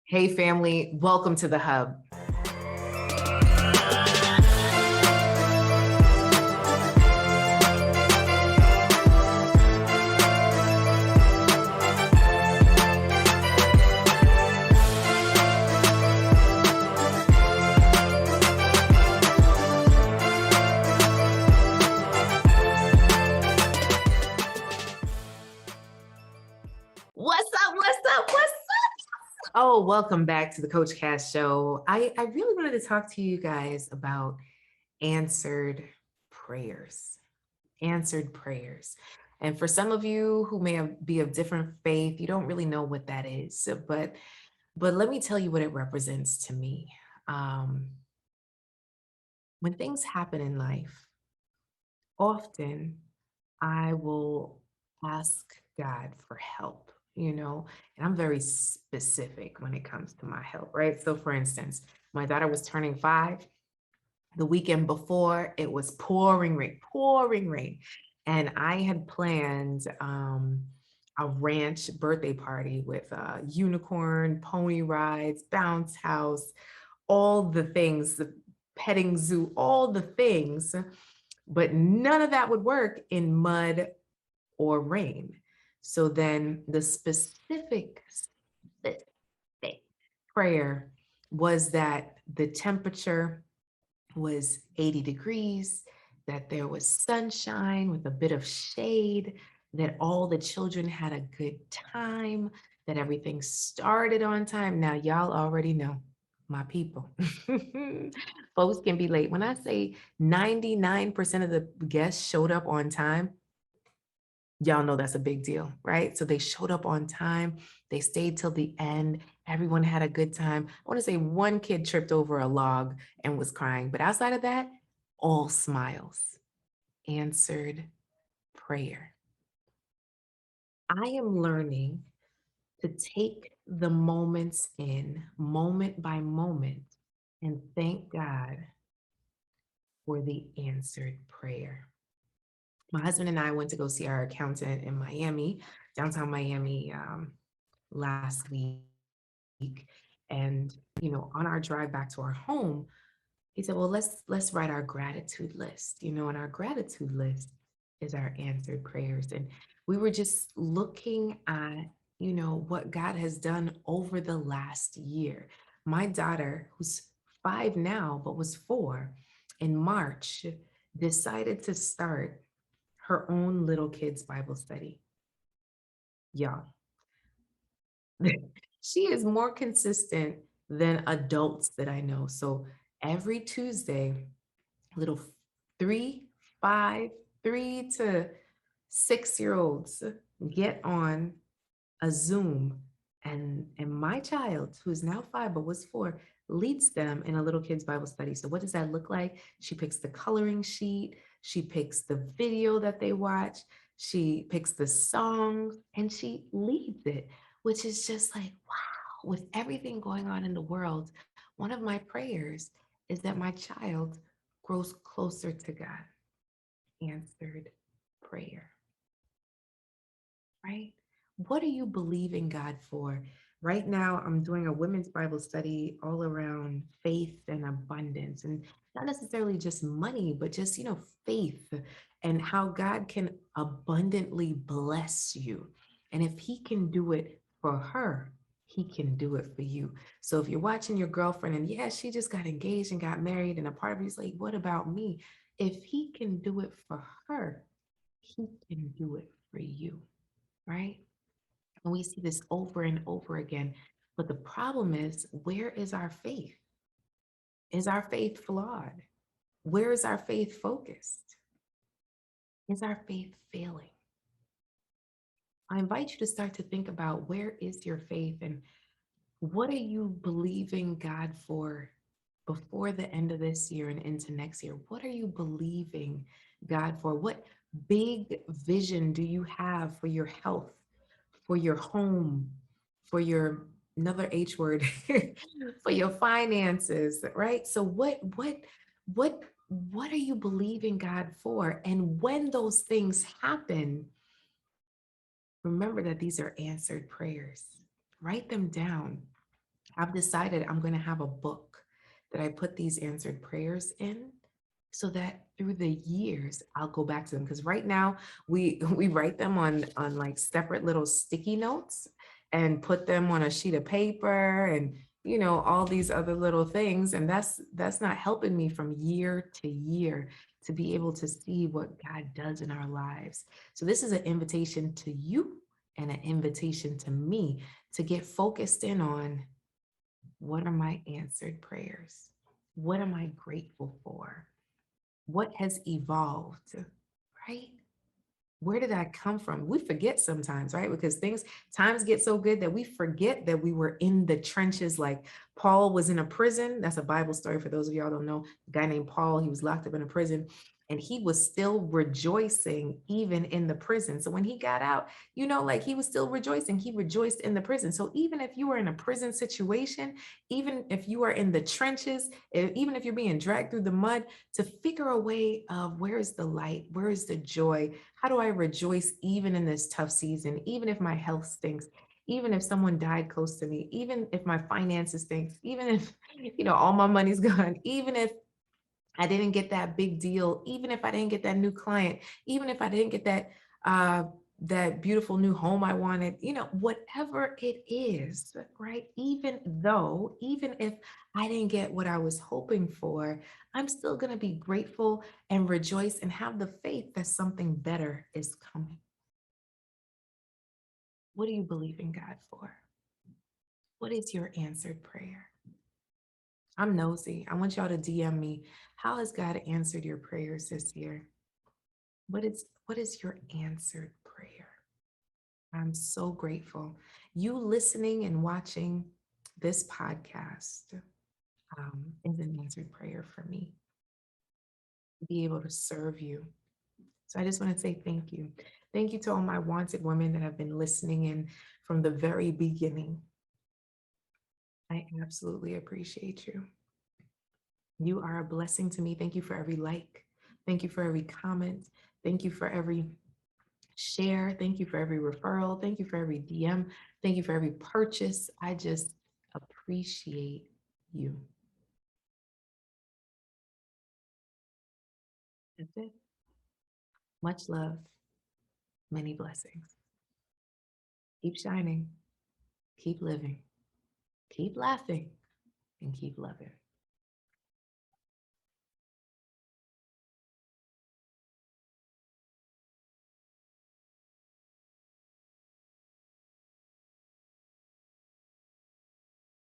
Hey, family, welcome to the Hub. What's up? What's up? What's up? Oh, welcome back to the Coach Cast Show. I really wanted to talk to you guys about answered prayers. Answered prayers. And for some of you who be of different faith, you don't really know what that is. But let me tell you what it represents to me. Um, when things happen in life, often I will ask God for help, and I'm very specific when it comes to my help, right? So, for instance, my daughter was turning 5. The weekend before, it was pouring rain, pouring rain. And I had planned a ranch birthday party with a unicorn, pony rides, bounce house, all the things, the petting zoo, all the things. But none of that would work in mud or rain. So then the specific prayer was that the temperature was 80 degrees, that there was sunshine with a bit of shade, that all the children had a good time, that everything started on time. Now, y'all already know my people. Folks can be late. When I say 99% of the guests showed up on time, y'all know that's a big deal, right? So they showed up on time. They stayed till the end. Everyone had a good time. I want to say one kid tripped over a log and was crying, but outside of that, all smiles. Answered prayer. I am learning to take the moments in moment by moment and thank God for the answered prayer. My husband and I went to go see our accountant in Miami, downtown Miami, last week. And, on our drive back to our home, he said, well, let's write our gratitude list, and our gratitude list is our answered prayers. And we were just looking at, what God has done over the last year. My daughter, who's 5 now, but was 4 in March, decided to start her own little kids Bible study. Y'all, she is more consistent than adults that I know. So every Tuesday, little 3, 5, 3 to 6 year olds get on a Zoom, and my child, who's now 5 but was 4, leads them in a little kids Bible study. So what does that look like? She picks the coloring sheet, she picks the video that they watch, she picks the songs, and she leads it, which is just like, wow, with everything going on in the world, one of my prayers is that my child grows closer to God. Answered prayer, right? What are you believing God for? Right now, I'm doing a women's Bible study all around faith and abundance, and not necessarily just money, but just, faith and how God can abundantly bless you. And if He can do it for her, He can do it for you. So if you're watching your girlfriend and yeah, she just got engaged and got married, and a part of you's like, what about me? If He can do it for her, He can do it for you, right? And we see this over and over again. But the problem is, where is our faith? Is our faith flawed? Where is our faith focused? Is our faith failing? I invite you to start to think about, where is your faith and what are you believing God for before the end of this year and into next year? What are you believing God for? What big vision do you have for your health, for your home, for your, another H word, for your finances, right? So what are you believing God for? And when those things happen, remember that these are answered prayers. Write them down. I've decided I'm going to have a book that I put these answered prayers in so that through the years I'll go back to them, because right now we write them on like separate little sticky notes and put them on a sheet of paper, and all these other little things, and that's not helping me from year to year to be able to see what God does in our lives. So this is an invitation to you and an invitation to me to get focused in on, what are my answered prayers? What am I grateful for? What has evolved, right? Where did I come from? We forget sometimes, right? Because times get so good that we forget that we were in the trenches. Like Paul was in a prison. That's a Bible story for those of y'all don't know. A guy named Paul, he was locked up in a prison and he was still rejoicing even in the prison. So when he got out, like he was still rejoicing. He rejoiced in the prison. So even if you are in a prison situation, even if you are in the trenches, even if you're being dragged through the mud, to figure a way of, where is the light? Where is the joy? How do I rejoice even in this tough season? Even if my health stinks, even if someone died close to me, even if my finances stinks, even if, all my money's gone, even if I didn't get that big deal, even if I didn't get that new client, even if I didn't get uh, that beautiful new home I wanted, whatever it is, right? Even if I didn't get what I was hoping for, I'm still going to be grateful and rejoice and have the faith that something better is coming. What do you believe in God for? What is your answered prayer? I'm nosy. I want y'all to DM me. How has God answered your prayers this year? What is your answered prayer? I'm so grateful. You listening and watching this podcast is an answered prayer for me to be able to serve you. So I just want to say thank you. Thank you to all my wanted women that have been listening in from the very beginning. I absolutely appreciate you. You are a blessing to me. Thank you for every like. Thank you for every comment. Thank you for every share. Thank you for every referral. Thank you for every DM. Thank you for every purchase. I just appreciate you. That's it. Much love, many blessings. Keep shining, keep living, keep laughing, and keep loving.